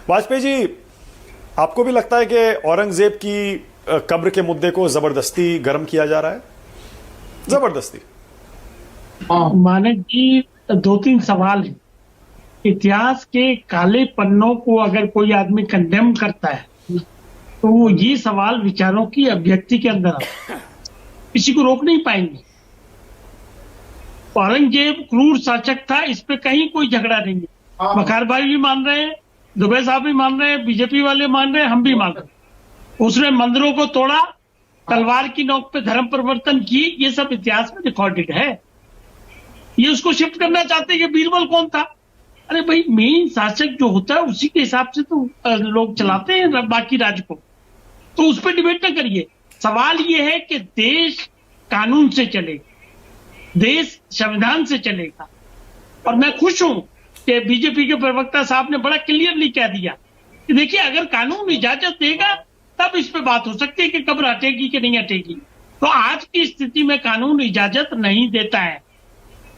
वाजपेयी जी, आपको भी लगता है कि औरंगजेब की कब्र के मुद्दे को जबरदस्ती गर्म किया जा रहा है? जबरदस्ती। मानक जी, दो तीन सवाल है। इतिहास के काले पन्नों को अगर कोई आदमी कंडेम करता है तो वो ये सवाल विचारों की अभिव्यक्ति के अंदर आता है, किसी को रोक नहीं पाएंगे। औरंगजेब क्रूर शासक था, इस पे कहीं कोई झगड़ा नहीं है। वकार भाई भी मान रहे हैं, दुबे साहब भी मान रहे हैं, बीजेपी वाले मान रहे हैं, हम भी मान रहे हैं। उसने मंदिरों को तोड़ा, तलवार की नोक पे धर्म परिवर्तन की, ये सब इतिहास में रिकॉर्डेड है। ये उसको शिफ्ट करना चाहते हैं कि बीरबल कौन था। अरे भाई, मेन शासक जो होता है उसी के हिसाब से तो लोग चलाते हैं बाकी राज्य को, तो उस पर डिबेट न करिए। सवाल ये है कि देश कानून से चलेगा, देश संविधान से चलेगा। और मैं खुश हूं कि बीजेपी के प्रवक्ता साहब ने बड़ा क्लियरली कह दिया कि देखिए, अगर कानून इजाजत देगा तब इस पे बात हो सकती है कि कब्र हटेगी कि नहीं हटेगी। तो आज की स्थिति में कानून इजाजत नहीं देता है।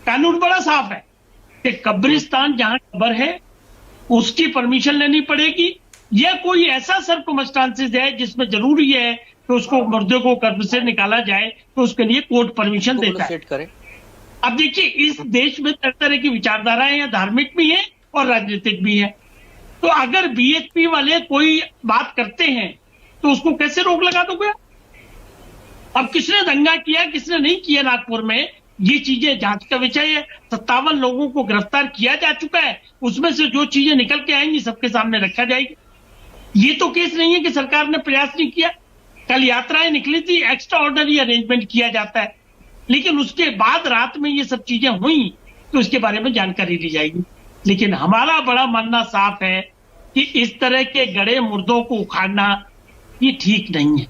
कानून बड़ा साफ है कि कब्रिस्तान जहां कब्र है उसकी परमिशन लेनी पड़ेगी, या कोई ऐसा सर्कमस्टांसेस है जिसमें जरूरी है कि उसको मुर्दे को कब्र से निकाला जाए, तो उसके लिए कोर्ट परमिशन देता है। अब देखिए, इस देश में तरह तरह की विचारधाराएं हैं, धार्मिक भी है और राजनीतिक भी है। तो अगर बीएचपी वाले कोई बात करते हैं तो उसको कैसे रोक लगा दोगे? अब किसने दंगा किया, किसने नहीं किया नागपुर में, ये चीजें जांच का विषय है। 57 लोगों को गिरफ्तार किया जा चुका है, उसमें से जो चीजें निकल के आएंगी सबके सामने रखा जाएगी। ये तो केस नहीं है कि सरकार ने प्रयास नहीं किया। कल यात्राएं निकली थी, एक्स्ट्रा ऑर्डनरी अरेंजमेंट किया जाता है, लेकिन उसके बाद रात में ये सब चीजें हुई तो इसके बारे में जानकारी ली जाएगी। लेकिन हमारा बड़ा मानना साफ है कि इस तरह के गड़े मुर्दों को उखाड़ना ये ठीक नहीं है,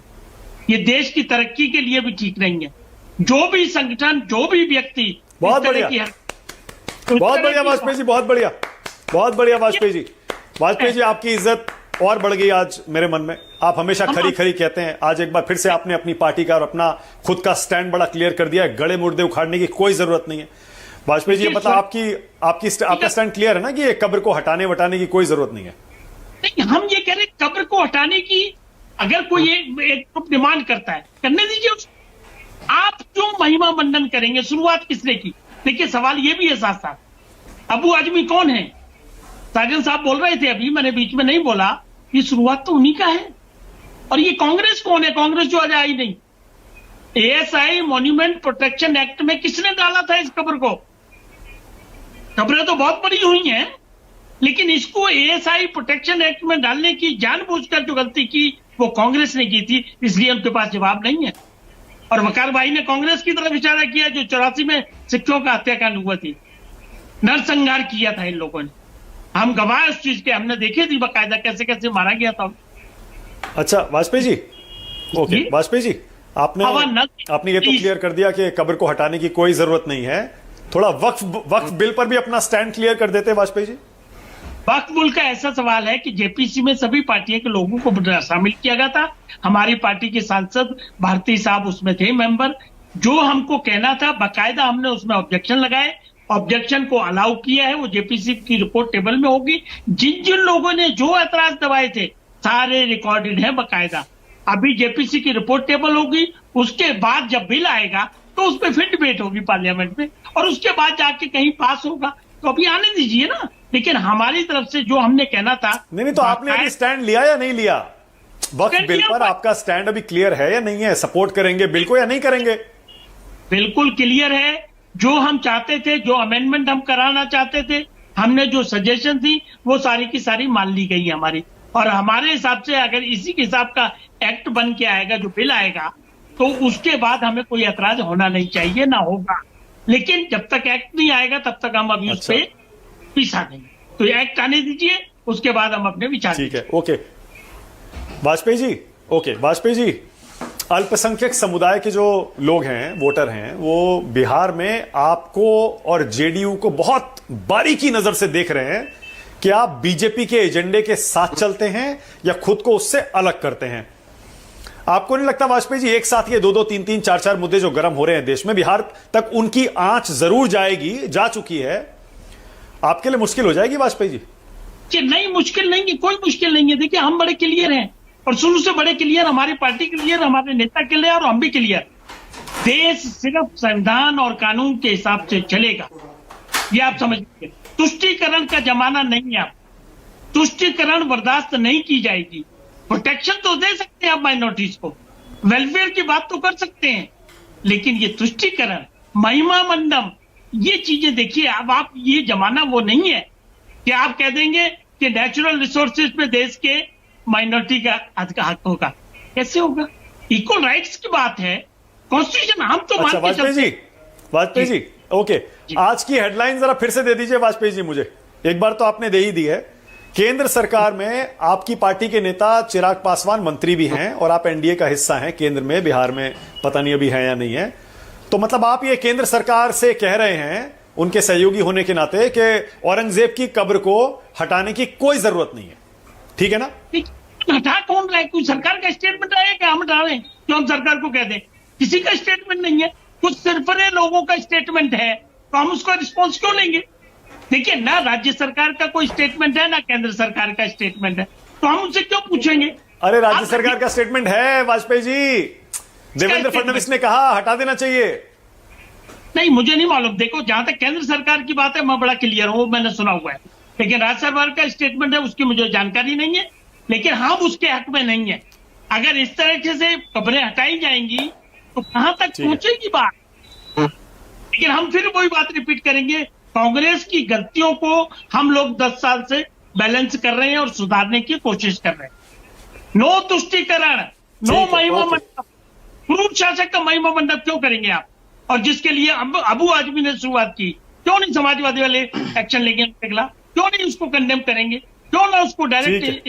ये देश की तरक्की के लिए भी ठीक नहीं है। जो भी संगठन, जो भी व्यक्ति, बहुत बढ़िया, बहुत बढ़िया वाजपेयी जी, बहुत बढ़िया, बहुत बढ़िया वाजपेयी जी। वाजपेयी जी, आपकी इज्जत और बढ़ गई आज मेरे मन में। आप हमेशा खरी खरी कहते हैं, आज एक बार फिर से आपने अपनी पार्टी का और अपना खुद का स्टैंड बड़ा क्लियर कर दिया है। गड़े मुर्दे उखाड़ने की कोई जरूरत नहीं है। वाजपेयी जी, मतलब आपका स्टैंड क्लियर है ना कि ये कब्र को हटाने वटाने की कोई जरूरत नहीं है? नहीं, हम ये कह रहे कब्र को हटाने की अगर कोई एक डिमांड करता है, करने दीजिए उसको। आप जो महिमा मंडन करेंगे, शुरुआत किसने की? देखिए, सवाल ये भी है साथ साथ, अबू आजमी कौन है? साजन साहब बोल रहे थे अभी, मैंने बीच में नहीं बोला, ये शुरुआत तो उन्हीं का है। और ये कांग्रेस कौन है? कांग्रेस जो आज आई नहीं। एएसआई मॉन्यूमेंट प्रोटेक्शन एक्ट में किसने डाला था इस कब्र को? कब्रें तो बहुत बड़ी हुई हैं, लेकिन इसको एएसआई प्रोटेक्शन एक्ट में डालने की जानबूझकर जो गलती की वो कांग्रेस ने की थी, इसलिए उनके पास जवाब नहीं है। और वकार भाई ने कांग्रेस की तरफ इशारा किया जो 84 में सिखों का हत्याकांड हुआ थी, नरसंहार किया था इन लोगों ने। हम गवाह उस चीज के, हमने देखे थी बकायदा कैसे कैसे मारा गया था। अच्छा वाजपेयी जी, ओके वाजपेयी जी, आपने ये तो क्लियर कर दिया कि कब्र को हटाने की कोई जरूरत नहीं है। थोड़ा वक्फ बिल पर भी अपना स्टैंड क्लियर कर देते हैं वाजपेयी जी। वक्फ बिल का ऐसा सवाल है कि जेपीसी में सभी पार्टियों के लोगों को शामिल किया गया था। हमारी पार्टी के सांसद भारती साहब उसमें थे मेंबर। जो हमको कहना था बकायदा हमने उसमें ऑब्जेक्शन लगाए, ऑब्जेक्शन को अलाउ किया है, वो जेपीसी की रिपोर्ट टेबल में होगी। जिन जिन लोगों ने जो एतराज दबाए थे सारे रिकॉर्डेड है बकायदा। अभी जेपीसी की रिपोर्ट टेबल होगी, उसके बाद जब बिल आएगा तो उस पर फिर डिबेट होगी पार्लियामेंट में, और उसके बाद जाके कहीं पास होगा। तो अभी आने दीजिए ना। लेकिन हमारी तरफ से जो हमने कहना था, नहीं तो आपने अभी स्टैंड लिया या नहीं लिया? वक्फ बिल पर आपका स्टैंड अभी क्लियर है या नहीं है? सपोर्ट करेंगे बिल को या नहीं करेंगे? बिल्कुल क्लियर है। जो हम चाहते थे, जो अमेंडमेंट हम कराना चाहते थे, हमने जो सजेशन थी वो सारी की सारी मान ली गई हमारी। और हमारे हिसाब से अगर इसी के हिसाब का एक्ट बन के आएगा, जो बिल आएगा, तो उसके बाद हमें कोई ऐतराज होना नहीं चाहिए, ना होगा। लेकिन जब तक एक्ट नहीं आएगा तब तक हम अभी उस पर पीछा नहीं। तो एक्ट आने दीजिए, उसके बाद हम अपने विचार। ठीक है, ओके वाजपेयी जी, ओके वाजपेयी जी, अल्पसंख्यक समुदाय के जो लोग हैं, वोटर हैं, वो बिहार में आपको और जेडीयू को बहुत बारीकी नजर से देख रहे हैं कि आप बीजेपी के एजेंडे के साथ चलते हैं या खुद को उससे अलग करते हैं। आपको नहीं लगता वाजपेयी जी, एक साथ ये दो दो तीन तीन चार चार मुद्दे जो गर्म हो रहे हैं देश में, बिहार तक उनकी आंच जरूर जाएगी, जा चुकी है, आपके लिए मुश्किल हो जाएगी वाजपेयी जी? कि नहीं, मुश्किल नहीं है, कोई मुश्किल नहीं है। देखिए हम बड़े क्लियर हैं और शुरू से बड़े क्लियर, हमारी पार्टी क्लियर, हमारे नेता क्लियर और हम भी क्लियर। देश सिर्फ संविधान और कानून के हिसाब से चलेगा, ये आप समझ लीजिए। तुष्टीकरण का जमाना नहीं है। आप तुष्टीकरण बर्दाश्त नहीं की जाएगी। प्रोटेक्शन तो दे सकते हैं आप माइनॉरिटीज को, वेलफेयर की बात तो कर सकते हैं, लेकिन ये तुष्टीकरण, महिमा मंडम, ये चीजें देखिए। अब आप, ये जमाना वो नहीं है कि आप कह देंगे कि नेचुरल रिसोर्सेज पे देश के माइनॉरिटी का हक होगा। कैसे होगा? इक्वल राइट्स की बात है, कॉन्स्टिट्यूशन हम तो अच्छा वाजपेयी जी, ओके, आज की हेडलाइन जरा फिर से दे दीजिए वाजपेयी जी मुझे। एक बार तो आपने दे ही दी है। केंद्र सरकार में आपकी पार्टी के नेता चिराग पासवान मंत्री भी हैं और आप एनडीए का हिस्सा हैं केंद्र में, बिहार में पता नहीं अभी है या नहीं है। तो मतलब आप ये केंद्र सरकार से कह रहे हैं, उनके सहयोगी होने के नाते, कि औरंगजेब की कब्र को हटाने की कोई जरूरत नहीं है, ठीक है ना? हटा कौन रहा है? कोई सरकार का स्टेटमेंट आया क्या हम हटा रहे हैं? जो हम सरकार को कह दें, किसी का स्टेटमेंट नहीं है, कुछ सिरफरे लोगों का स्टेटमेंट है, तो हम उसका रिस्पॉन्स क्यों लेंगे? देखिए, ना राज्य सरकार का कोई स्टेटमेंट है, ना केंद्र सरकार का स्टेटमेंट है, तो हम उनसे क्यों पूछेंगे? अरे राज्य सरकार का स्टेटमेंट है वाजपेयी जी, देवेंद्र फडणवीस ने कहा हटा देना चाहिए। नहीं, मुझे नहीं मालूम। देखो, जहां तक केंद्र सरकार की बात है मैं बड़ा क्लियर हूं, मैंने सुना हुआ है, लेकिन राज्य सरकार का स्टेटमेंट है उसकी मुझे जानकारी नहीं है। लेकिन हम उसके हक में नहीं है। अगर इस तरह से खबरें हटाई जाएंगी तो कहां तक पहुंचेगी बात? लेकिन हम फिर वही बात रिपीट करेंगे, कांग्रेस की गलतियों को हम लोग 10 साल से बैलेंस कर रहे हैं और सुधारने की कोशिश कर रहे हैं। नो तुष्टीकरण, नो महिमा मंडप। क्रूर शासक का महिमा मंडप क्यों करेंगे आप? और जिसके लिए अबू आजमी ने शुरुआत की, क्यों नहीं समाजवादी वाले एक्शन लेंगे? क्यों नहीं उसको कंडेम करेंगे? क्यों ना उसको डायरेक्ट